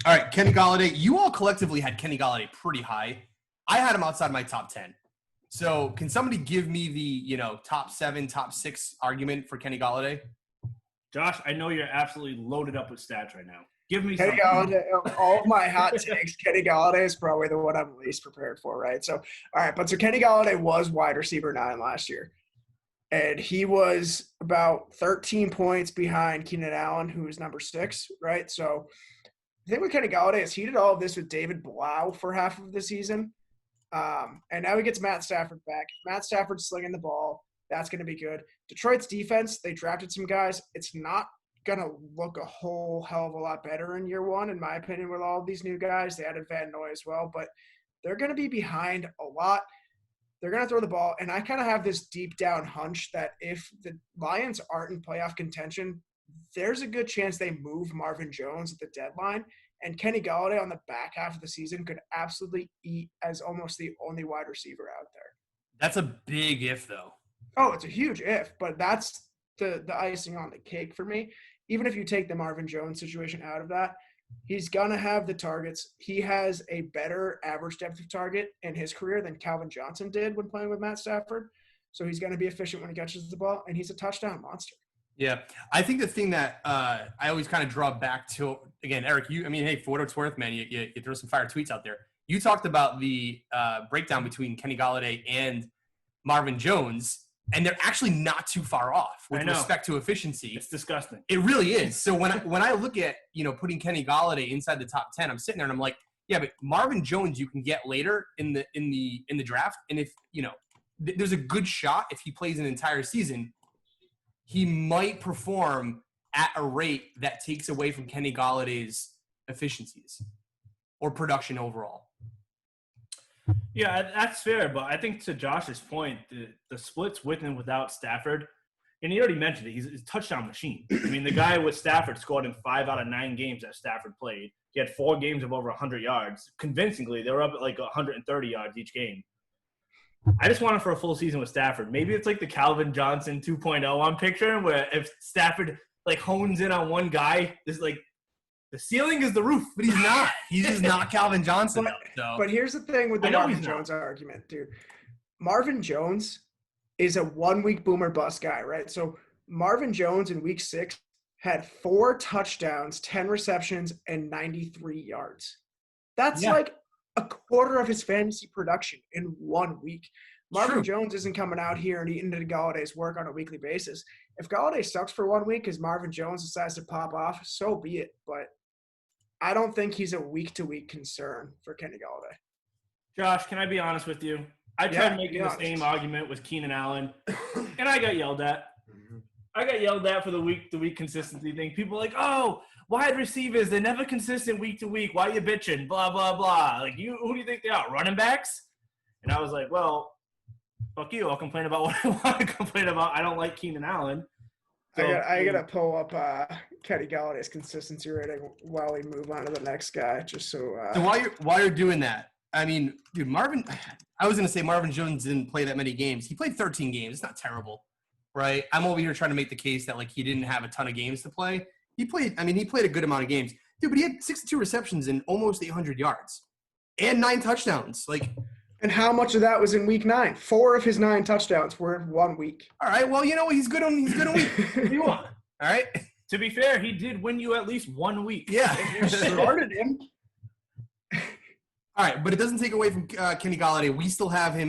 All right, Kenny Golladay. You all collectively had Kenny Golladay pretty high. I had him outside my top 10. So can somebody give me the, top 7, top 6 argument for Kenny Golladay? Josh, I know you're absolutely loaded up with stats right now. Give me Kenny something. Golladay, of all of my hot takes, Kenny Golladay is probably the one I'm least prepared for, right? So, all right, but so Kenny Golladay was wide receiver 9 last year. And he was about 13 points behind Keenan Allen, who is number 6, right? So the thing with Kenny Golladay is he did all of this with David Blau for half of the season. And now he gets Matt Stafford back. Matt Stafford's slinging the ball. That's going to be good. Detroit's defense, they drafted some guys. It's not going to look a whole hell of a lot better in year 1, in my opinion, with all of these new guys. They added Van Noy as well, but they're going to be behind a lot. They're going to throw the ball, and I kind of have this deep down hunch that if the Lions aren't in playoff contention, there's a good chance they move Marvin Jones at the deadline, and Kenny Golladay on the back half of the season could absolutely eat as almost the only wide receiver out there. That's a big if, though. Oh, it's a huge if, but that's the icing on the cake for me. Even if you take the Marvin Jones situation out of that, he's going to have the targets. He has a better average depth of target in his career than Calvin Johnson did when playing with Matt Stafford. So he's going to be efficient when he catches the ball, and he's a touchdown monster. Yeah. I think the thing that I always kind of draw back to, again, Eric, for what it's worth, man, you throw some fire tweets out there. You talked about the breakdown between Kenny Golladay and Marvin Jones, and they're actually not too far off with respect to efficiency. It's disgusting. It really is. So when I look at, putting Kenny Golladay inside the top 10, I'm sitting there and I'm like, yeah, but Marvin Jones you can get later in the draft, and if, there's a good shot if he plays an entire season, he might perform at a rate that takes away from Kenny Galladay's efficiencies or production overall. Yeah, that's fair. But I think to Josh's point, the splits with and without Stafford, and he already mentioned it, he's a touchdown machine. I mean, the guy with Stafford scored in 5 out of 9 games that Stafford played. He had 4 games of over 100 yards. Convincingly, they were up at like 130 yards each game. I just want him for a full season with Stafford. Maybe it's like the Calvin Johnson 2.0 I'm picturing, where if Stafford like hones in on one guy, this like the ceiling is the roof. But he's not. He's just not Calvin Johnson. But here's the thing with the Marvin Jones argument, dude. Marvin Jones is a 1-week boomer bust guy, right? So Marvin Jones in week 6 had 4 touchdowns, 10 receptions, and 93 yards. That's like a quarter of his fantasy production in 1 week. Marvin Jones isn't coming out here and eating into Galladay's work on a weekly basis. If Golladay sucks for 1 week because Marvin Jones decides to pop off, so be it. But I don't think he's a week-to-week concern for Kenny Golladay. Josh, can I be honest with you? I tried making the same argument with Keenan Allen, and I got yelled at. I got yelled at for the week-to-week consistency thing. People are like, oh, wide receivers, they're never consistent week-to-week. Why are you bitching? Blah, blah, blah. Like, who do you think they are, running backs? And I was like, well, fuck you. I'll complain about what I want to complain about. I don't like Keenan Allen. So, I got to pull up Kenny Galladay's consistency rating while we move on to the next guy, just so so while you're doing that, I mean, dude, I was going to say Marvin Jones didn't play that many games. He played 13 games. It's not terrible, right? I'm over here trying to make the case that, like, he didn't have a ton of games to play. He played a good amount of games. Dude, but he had 62 receptions and almost 800 yards and 9 touchdowns. Like, and how much of that was in week 9? 4 of his 9 touchdowns were in 1 week. All right, well, he's good on week. What do you want? All right? To be fair, he did win you at least 1 week. Yeah. You started him. All right, but it doesn't take away from Kenny Golladay. We still have him